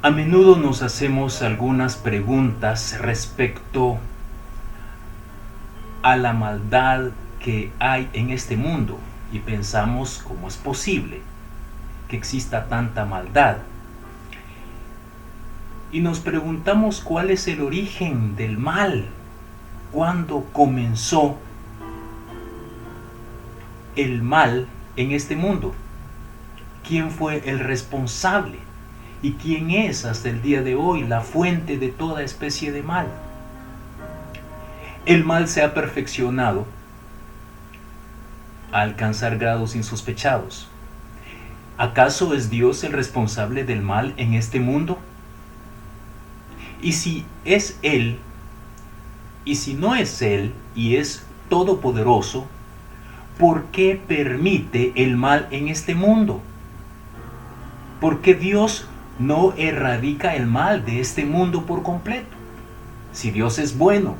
A menudo nos hacemos algunas preguntas respecto a la maldad que hay en este mundo y pensamos cómo es posible que exista tanta maldad. Y nos preguntamos cuál es el origen del mal, cuándo comenzó el mal en este mundo, quién fue el responsable y quién es hasta el día de hoy la fuente de toda especie de mal. El mal se ha perfeccionado a alcanzar grados insospechados. ¿Acaso es Dios el responsable del mal en este mundo? Y si es Él, y si no es Él y es todopoderoso, ¿por qué permite el mal en este mundo? ¿Por qué Dios no erradica el mal de este mundo por completo? Si Dios es bueno,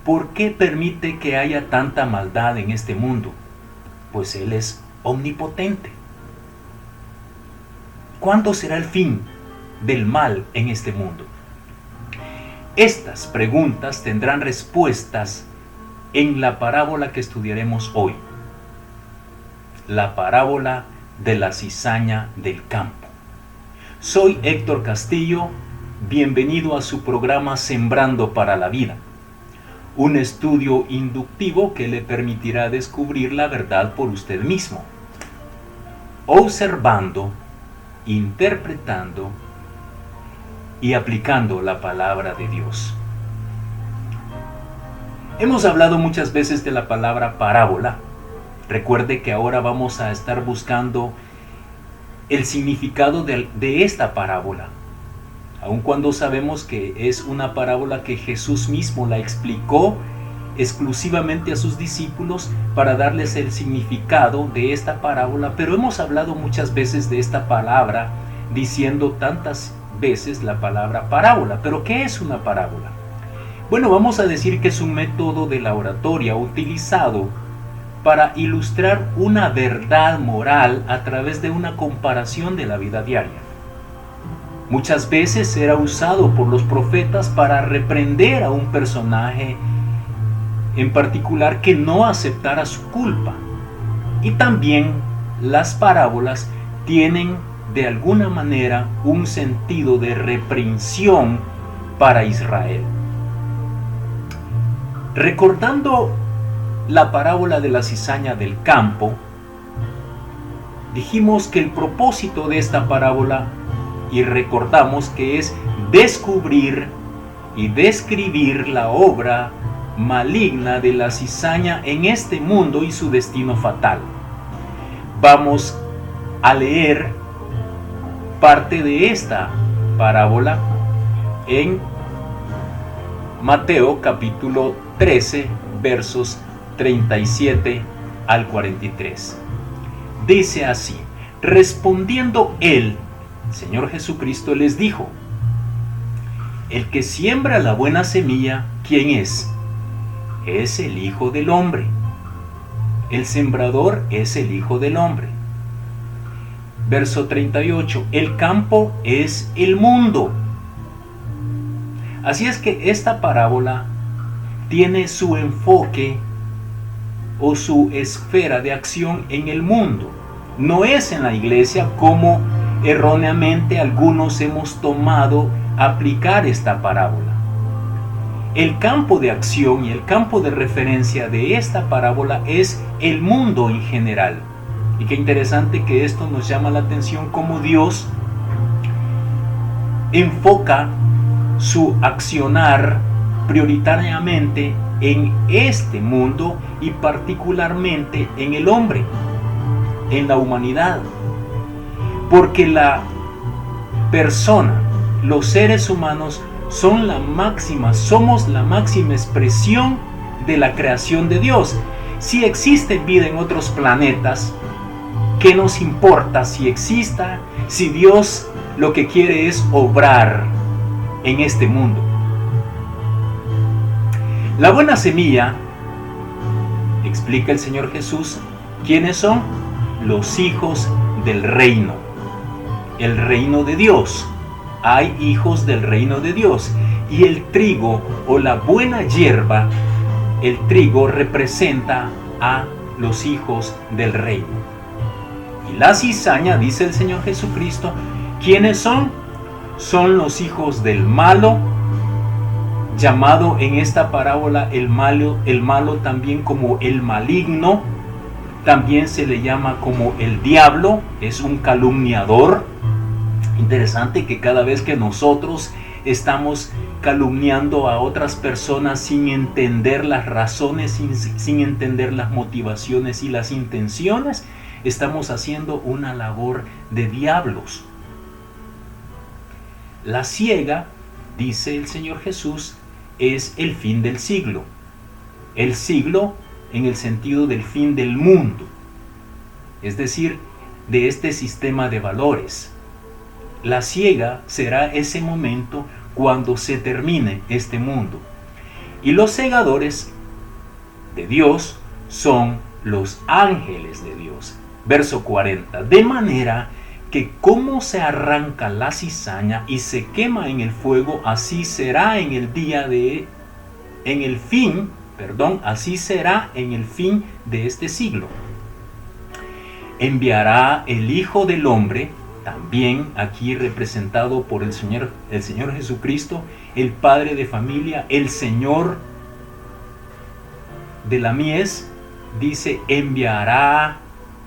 ¿por qué permite que haya tanta maldad en este mundo? Pues Él es omnipotente. ¿Cuándo será el fin del mal en este mundo? Estas preguntas tendrán respuestas en la parábola que estudiaremos hoy. La parábola de la cizaña del campo. Soy Héctor Castillo, bienvenido a su programa Sembrando para la Vida, un estudio inductivo que le permitirá descubrir la verdad por usted mismo, observando, interpretando y aplicando la palabra de Dios. Hemos hablado muchas veces de la palabra parábola. Recuerde que ahora vamos a estar buscando el significado de esta parábola, aun cuando sabemos que es una parábola que Jesús mismo la explicó exclusivamente a sus discípulos para darles el significado de esta parábola, pero hemos hablado muchas veces de esta palabra, diciendo tantas veces la palabra parábola. ¿Pero qué es una parábola? Bueno, vamos a decir que es un método de la oratoria utilizado para ilustrar una verdad moral a través de una comparación de la vida diaria. Muchas veces era usado por los profetas para reprender a un personaje en particular que no aceptara su culpa. Y también las parábolas tienen de alguna manera un sentido de reprensión para Israel. Recordando la parábola de la cizaña del campo, dijimos que el propósito de esta parábola, y recordamos que es descubrir y describir la obra maligna de la cizaña en este mundo y su destino fatal. Vamos a leer parte de esta parábola en Mateo capítulo 13, versos 37 al 43. Dice así: respondiendo él, Señor Jesucristo, les dijo: el que siembra la buena semilla, ¿quién es? Es el Hijo del Hombre. El sembrador es el Hijo del Hombre. Verso 38, el campo es el mundo. Así es que esta parábola tiene su enfoque o su esfera de acción en el mundo. No es en la iglesia como erróneamente algunos hemos tomado aplicar esta parábola. El campo de acción y el campo de referencia de esta parábola es el mundo en general. Y qué interesante que esto nos llama la atención, cómo Dios enfoca su accionar prioritariamente en este mundo y particularmente en el hombre, en la humanidad. Porque la persona, los seres humanos, somos la máxima expresión de la creación de Dios. Si existe vida en otros planetas, ¿qué nos importa si exista? Si Dios lo que quiere es obrar en este mundo. La buena semilla, explica el Señor Jesús, ¿quiénes son? Los hijos del reino, el reino de Dios. hay hijos del reino de Dios. Y el trigo o la buena hierba, el trigo representa a los hijos del reino. Y la cizaña, dice el Señor Jesucristo, ¿quiénes son? Son los hijos del malo, llamado en esta parábola el malo también como el maligno. También se le llama como el diablo, es un calumniador. Interesante que cada vez que nosotros estamos calumniando a otras personas sin entender las razones, sin entender las motivaciones y las intenciones, estamos haciendo una labor de diablos. La siega, dice el Señor Jesús, es el fin del siglo. El siglo en el sentido del fin del mundo, es decir, de este sistema de valores. La siega será ese momento cuando se termine este mundo. Y los segadores de Dios son los ángeles de Dios. Verso 40. De manera que como se arranca la cizaña y se quema en el fuego, así será en el así será en el fin de este siglo. Enviará el Hijo del Hombre, también aquí representado por el Señor Jesucristo, el Padre de familia, el Señor de la mies, dice, enviará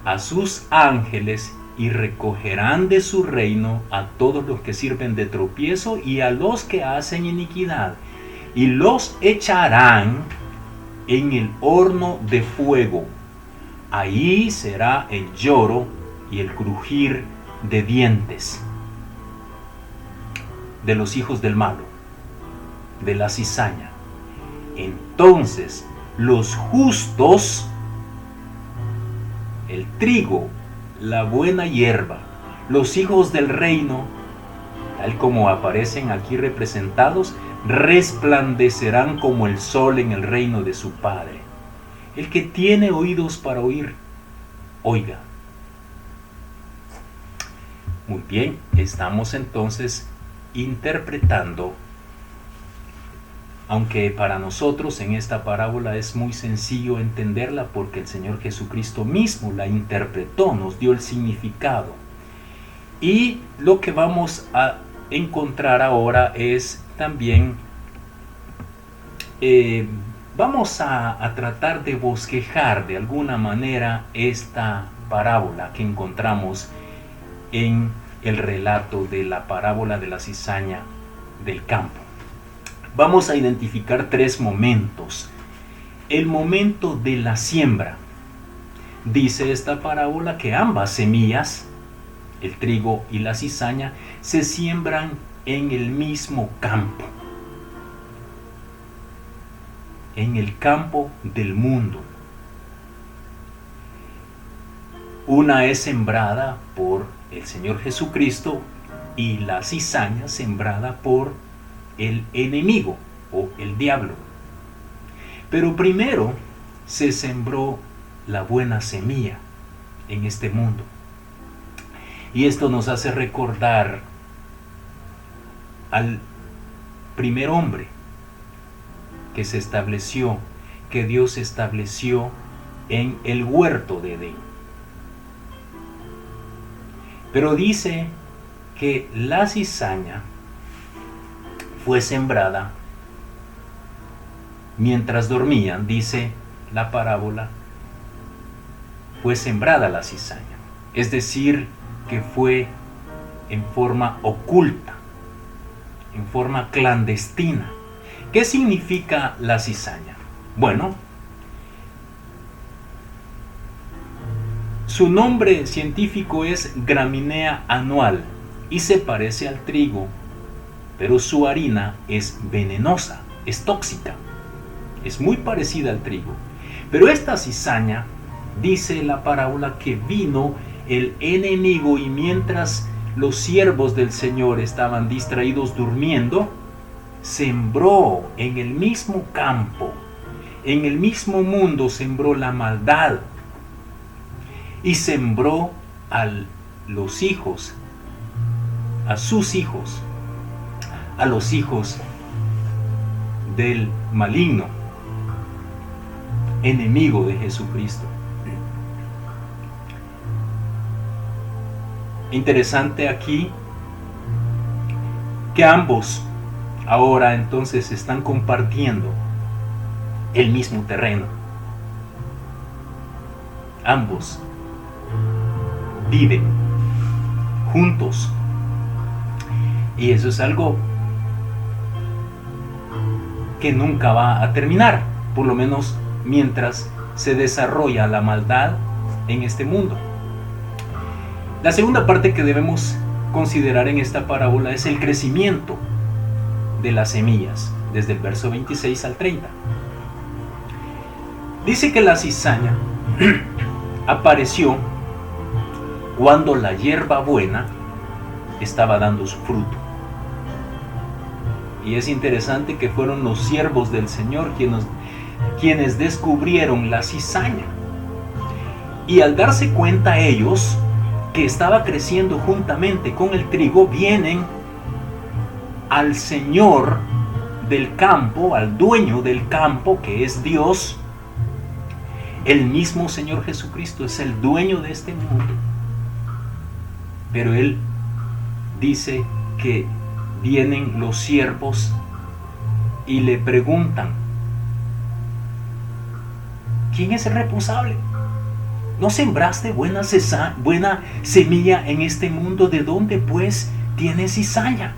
a sus ángeles y recogerán de su reino a todos los que sirven de tropiezo y a los que hacen iniquidad, y los echarán en el horno de fuego. Ahí será el lloro y el crujir de dientes de los hijos del malo, de la cizaña. Entonces los justos, el trigo, la buena hierba, los hijos del reino, tal como aparecen aquí representados, resplandecerán como el sol en el reino de su Padre. El que tiene oídos para oír, oiga. Muy bien, estamos entonces interpretando, aunque para nosotros en esta parábola es muy sencillo entenderla porque el Señor Jesucristo mismo la interpretó, nos dio el significado. Y lo que vamos a encontrar ahora es también, vamos a tratar de bosquejar de alguna manera esta parábola que encontramos en el relato de la parábola de la cizaña del campo. Vamos a identificar tres momentos. El momento de la siembra. Dice esta parábola que ambas semillas, el trigo y la cizaña, se siembran en el mismo campo. En el campo del mundo. Una es sembrada por el Señor Jesucristo y la cizaña sembrada por el enemigo o el diablo. Pero primero se sembró la buena semilla en este mundo. Y esto nos hace recordar al primer hombre que se estableció, que Dios estableció en el huerto de Edén. Pero dice que la cizaña fue sembrada mientras dormían, dice la parábola, fue sembrada la cizaña. Es decir, que fue en forma oculta, en forma clandestina. ¿Qué significa la cizaña? Bueno, su nombre científico es Graminea anual y se parece al trigo, pero su harina es venenosa, es tóxica, es muy parecida al trigo. Pero esta cizaña, dice la parábola, que vino el enemigo y mientras los siervos del Señor estaban distraídos durmiendo, sembró en el mismo campo, en el mismo mundo, sembró la maldad y sembró a los hijos, a sus hijos, a los hijos del maligno, enemigo de Jesucristo. Interesante aquí que ambos ahora entonces están compartiendo el mismo terreno. Ambos viven juntos. Y eso es algo que nunca va a terminar, por lo menos mientras se desarrolla la maldad en este mundo. La segunda parte que debemos considerar en esta parábola es el crecimiento de las semillas, desde el verso 26 al 30. Dice que la cizaña apareció cuando la hierba buena estaba dando su fruto. Y es interesante que fueron los siervos del Señor quienes descubrieron la cizaña. Y al darse cuenta ellos que estaba creciendo juntamente con el trigo, vienen al Señor del campo, al dueño del campo, que es Dios. El mismo Señor Jesucristo es el dueño de este mundo. Pero Él dice que vienen los siervos y le preguntan: ¿quién es el responsable? ¿No sembraste buena semilla en este mundo? ¿De dónde pues tienes cizaña?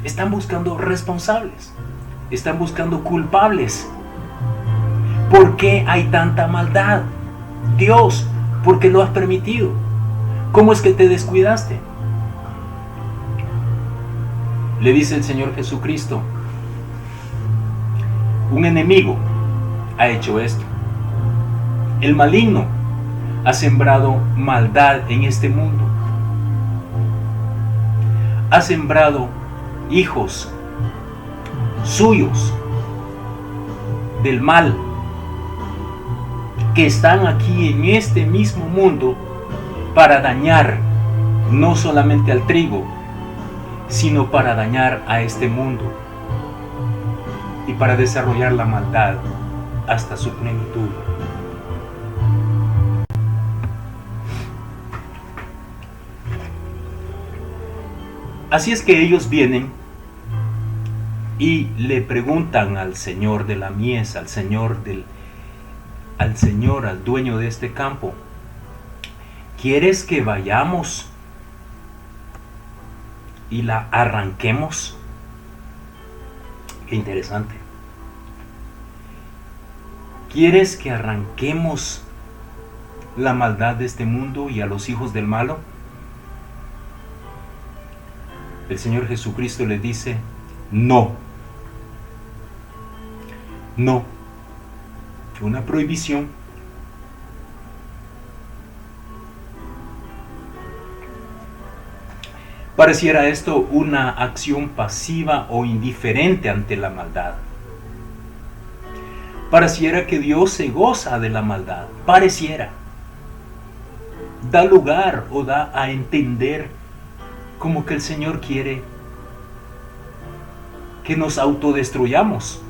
Están buscando responsables, están buscando culpables. ¿Por qué hay tanta maldad? Dios, ¿por qué lo has permitido? ¿Cómo es que te descuidaste? Le dice el Señor Jesucristo: un enemigo ha hecho esto. El maligno ha sembrado maldad en este mundo. Ha sembrado hijos suyos del mal, que están aquí en este mismo mundo para dañar no solamente al trigo, sino para dañar a este mundo y para desarrollar la maldad hasta su plenitud. Así es que ellos vienen y le preguntan al Señor de la mies, al dueño de este campo: ¿quieres que vayamos y la arranquemos? Qué interesante. ¿Quieres que arranquemos la maldad de este mundo y a los hijos del malo? El Señor Jesucristo le dice: no. No. Una prohibición. Pareciera esto una acción pasiva o indiferente ante la maldad. Pareciera que Dios se goza de la maldad. Pareciera. Da lugar o da a entender como que el Señor quiere que nos autodestruyamos.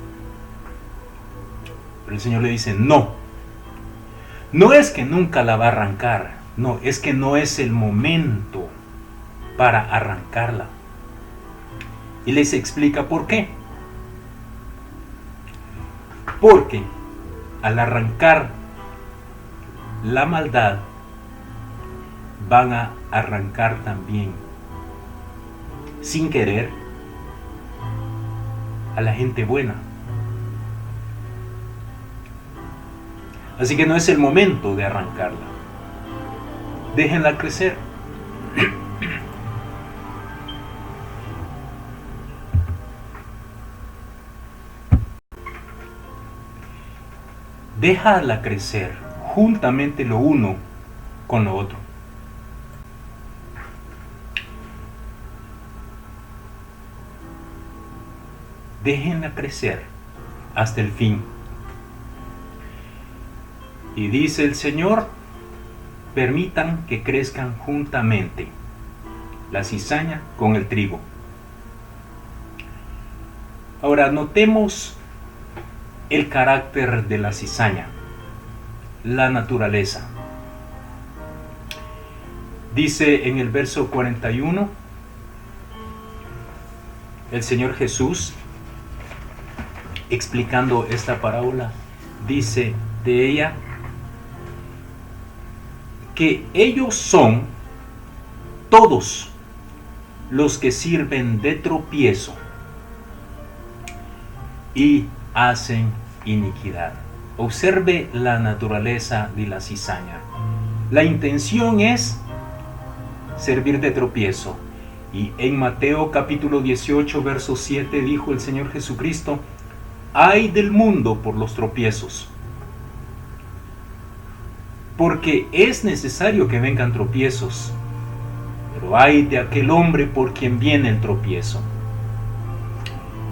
Pero el Señor le dice: no. No es que nunca la va a arrancar. No, es que no es el momento para arrancarla. Y les explica por qué. Porque al arrancar la maldad, van a arrancar también, sin querer, a la gente buena. Así que no es el momento de arrancarla. Déjenla crecer. Déjala crecer juntamente lo uno con lo otro. Déjenla crecer hasta el fin. Y dice el Señor: permitan que crezcan juntamente la cizaña con el trigo. Ahora notemos el carácter de la cizaña, la naturaleza. Dice en el verso 41, el Señor Jesús, explicando esta parábola, dice de ella que ellos son todos los que sirven de tropiezo y hacen iniquidad. Observe la naturaleza de la cizaña. La intención es servir de tropiezo. Y en Mateo capítulo 18, verso 7 dijo el Señor Jesucristo: ay del mundo por los tropiezos, porque es necesario que vengan tropiezos, pero ay de aquel hombre por quien viene el tropiezo.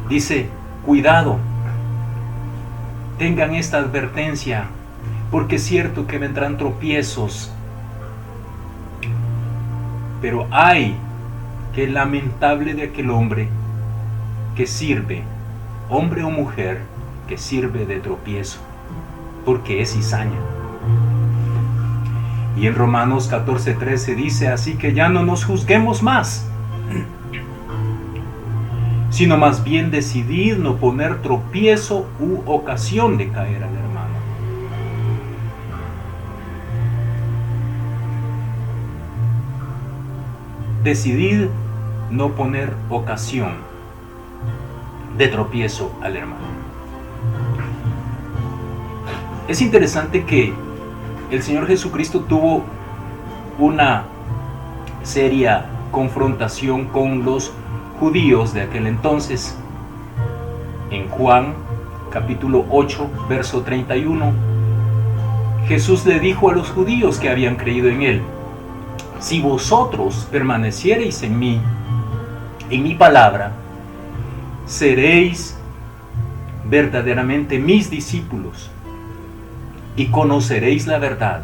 Dice, cuidado, tengan esta advertencia, porque es cierto que vendrán tropiezos, pero ay, qué lamentable de aquel hombre que sirve, hombre o mujer, que sirve de tropiezo, porque es cizaña. Y en Romanos 14:13 dice, así que ya no nos juzguemos más, sino más bien decidid no poner tropiezo u ocasión de caer al hermano. Decidid no poner ocasión de tropiezo al hermano. Es interesante que el Señor Jesucristo tuvo una seria confrontación con los judíos de aquel entonces. En Juan capítulo 8, verso 31, Jesús le dijo a los judíos que habían creído en él: si vosotros permaneciereis en mí, en mi palabra, seréis verdaderamente mis discípulos y conoceréis la verdad,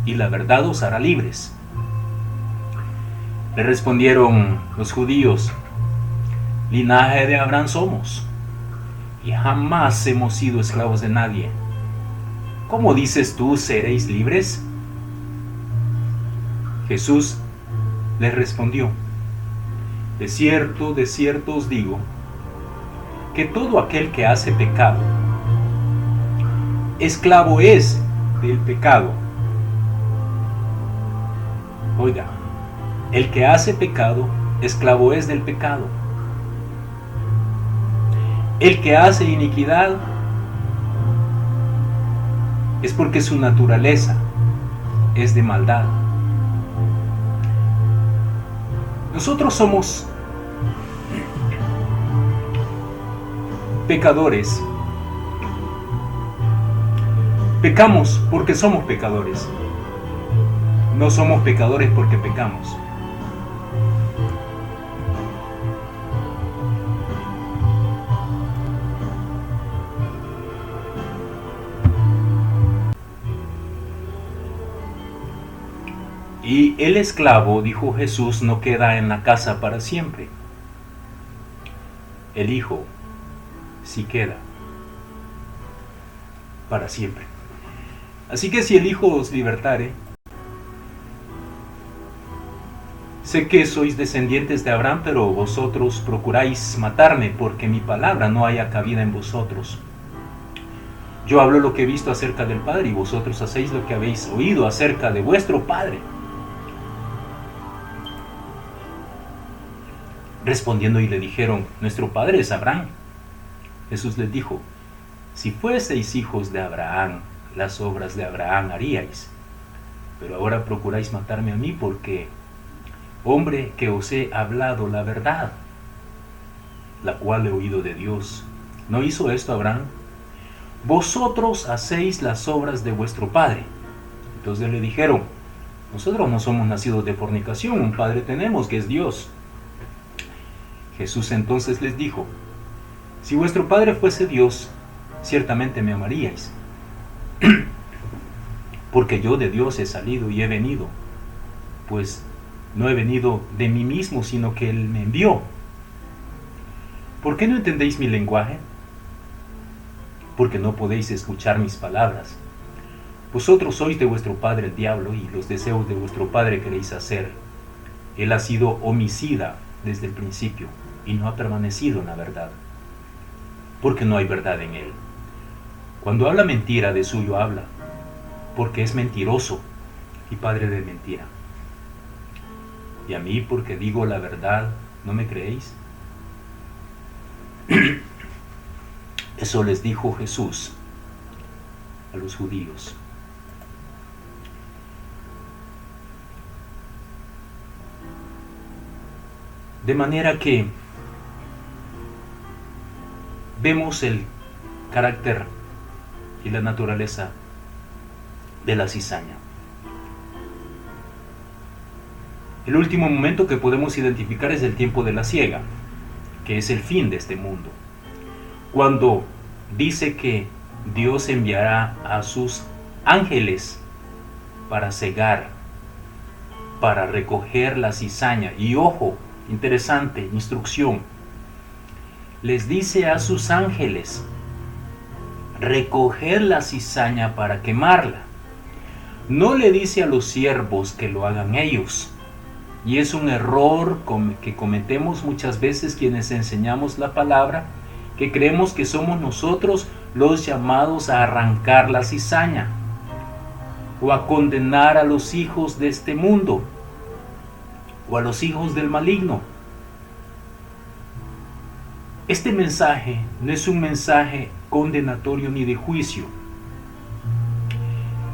y la verdad os hará libres. Le respondieron los judíos: linaje de Abraham somos, y jamás hemos sido esclavos de nadie. ¿Cómo dices tú, seréis libres? Jesús les respondió: de cierto os digo, que todo aquel que hace pecado, esclavo es del pecado. Oiga, el que hace pecado, esclavo es del pecado. El que hace iniquidad es porque su naturaleza es de maldad. Nosotros somos pecadores. Pecamos porque somos pecadores. No somos pecadores porque pecamos. Y el esclavo, dijo Jesús, no queda en la casa para siempre. El hijo sí queda para siempre. Así que si el Hijo os libertare, sé que sois descendientes de Abraham, pero vosotros procuráis matarme, porque mi palabra no haya cabida en vosotros. Yo hablo lo que he visto acerca del Padre, y vosotros hacéis lo que habéis oído acerca de vuestro Padre. Respondiendo y le dijeron: nuestro Padre es Abraham. Jesús les dijo: si fueseis hijos de Abraham, las obras de Abraham haríais, pero ahora procuráis matarme a mí, porque hombre que os he hablado la verdad, la cual he oído de Dios. ¿No hizo esto Abraham? Vosotros hacéis las obras de vuestro padre. Entonces le dijeron: nosotros no somos nacidos de fornicación, un padre tenemos, que es Dios. Jesús entonces les dijo: si vuestro padre fuese Dios, ciertamente me amaríais, porque yo de Dios he salido y he venido, pues No he venido de mí mismo, sino que Él me envió. ¿Por qué no entendéis mi lenguaje? Porque no podéis escuchar mis palabras. Vosotros sois de vuestro padre el diablo, y los deseos de vuestro padre queréis hacer. Él ha sido homicida desde el principio, y no ha permanecido en la verdad, porque no hay verdad en él. Cuando habla mentira, de suyo habla, porque es mentiroso y padre de mentira. Y a mí, porque digo la verdad, ¿no me creéis? Eso les dijo Jesús a los judíos. De manera que vemos el carácter y la naturaleza de la cizaña. El último momento que podemos identificar es el tiempo de la siega, que es el fin de este mundo. Cuando dice que Dios enviará a sus ángeles para cegar, para recoger la cizaña. Y ojo, interesante instrucción, les dice a sus ángeles recoger la cizaña para quemarla. No le dice a los siervos que lo hagan ellos. Y es un error que cometemos muchas veces quienes enseñamos la palabra, que creemos que somos nosotros los llamados a arrancar la cizaña o a condenar a los hijos de este mundo o a los hijos del maligno. Este mensaje no es un mensaje condenatorio ni de juicio.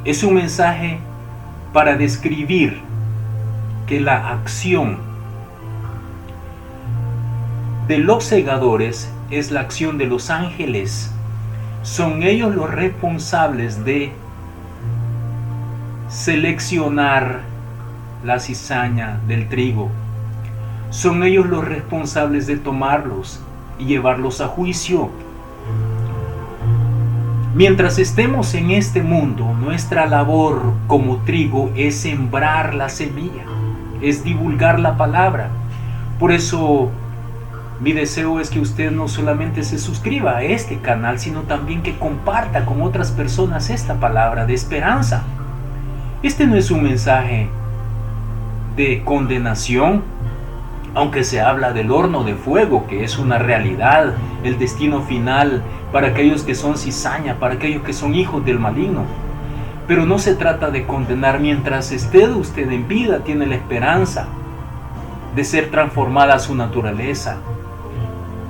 Es un mensaje para describir que la acción de los segadores es la acción de los ángeles. Son ellos los responsables de seleccionar la cizaña del trigo. Son ellos los responsables de tomarlos y llevarlos a juicio. Mientras estemos en este mundo, nuestra labor como trigo es sembrar la semilla, es divulgar la palabra. Por eso mi deseo es que usted no solamente se suscriba a este canal, sino también que comparta con otras personas esta palabra de esperanza. Este no es un mensaje de condenación, aunque se habla del horno de fuego, que es una realidad, el destino final para aquellos que son cizaña, para aquellos que son hijos del maligno. Pero no se trata de condenar. Mientras esté usted en vida, tiene la esperanza de ser transformada su naturaleza,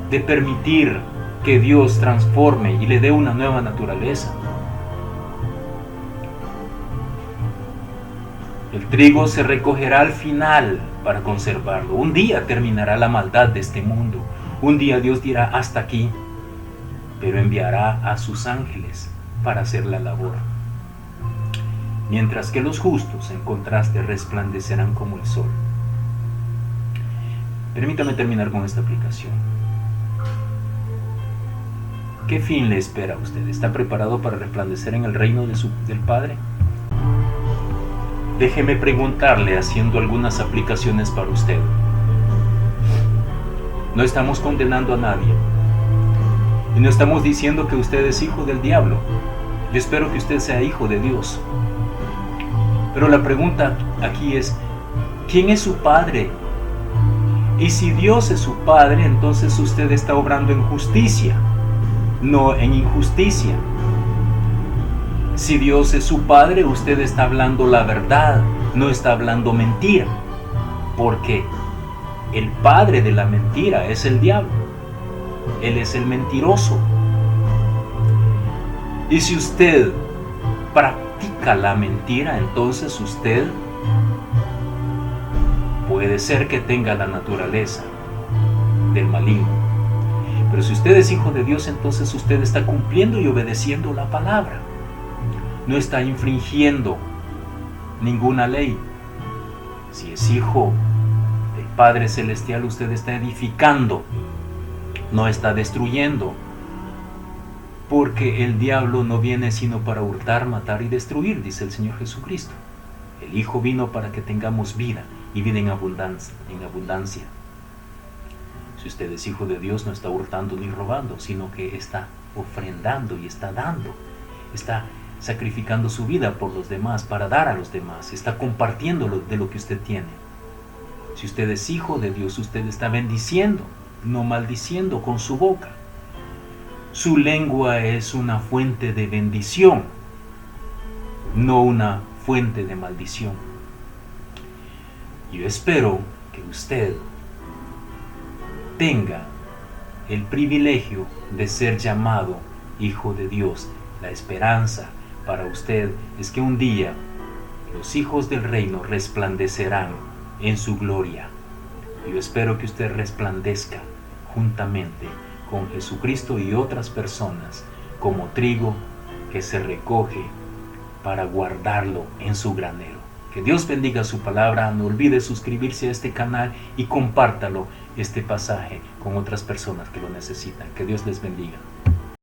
de permitir que Dios transforme y le dé una nueva naturaleza. El trigo se recogerá al final para conservarlo. Un día terminará la maldad de este mundo. Un día Dios dirá hasta aquí, pero enviará a sus ángeles para hacer la labor. Mientras que los justos, en contraste, resplandecerán como el sol. Permítame terminar con esta aplicación. ¿Qué fin le espera a usted? ¿Está preparado para resplandecer en el reino del Padre? Déjeme preguntarle haciendo algunas aplicaciones para usted. No estamos condenando a nadie. Y no estamos diciendo que usted es hijo del diablo. Yo espero que usted sea hijo de Dios. Pero la pregunta aquí es, ¿quién es su padre? Y si Dios es su padre, entonces usted está obrando en justicia, no en injusticia. Si Dios es su padre, usted está hablando la verdad, no está hablando mentira. Porque el padre de la mentira es el diablo. Él es el mentiroso. Y si usted practica la mentira, entonces usted puede ser que tenga la naturaleza del maligno. Pero si usted es hijo de Dios, entonces usted está cumpliendo y obedeciendo la palabra. No está infringiendo ninguna ley. Si es hijo del Padre Celestial, usted está edificando, no está destruyendo. Porque el diablo no viene sino para hurtar, matar y destruir, dice el Señor Jesucristo. El Hijo vino para que tengamos vida y vida en abundancia. Si usted es hijo de Dios, no está hurtando ni robando, sino que está ofrendando y está dando. Está sacrificando su vida por los demás, para dar a los demás. Está compartiendo de lo que usted tiene. Si usted es hijo de Dios, usted está bendiciendo, no maldiciendo con su boca. Su lengua es una fuente de bendición, no una fuente de maldición. Yo espero que usted tenga el privilegio de ser llamado hijo de Dios. La esperanza para usted es que un día los hijos del reino resplandecerán en su gloria. Yo espero que usted resplandezca juntamente con Jesucristo y otras personas como trigo que se recoge para guardarlo en su granero. Que Dios bendiga su palabra. No olvide suscribirse a este canal y compártalo este pasaje con otras personas que lo necesitan. Que Dios les bendiga.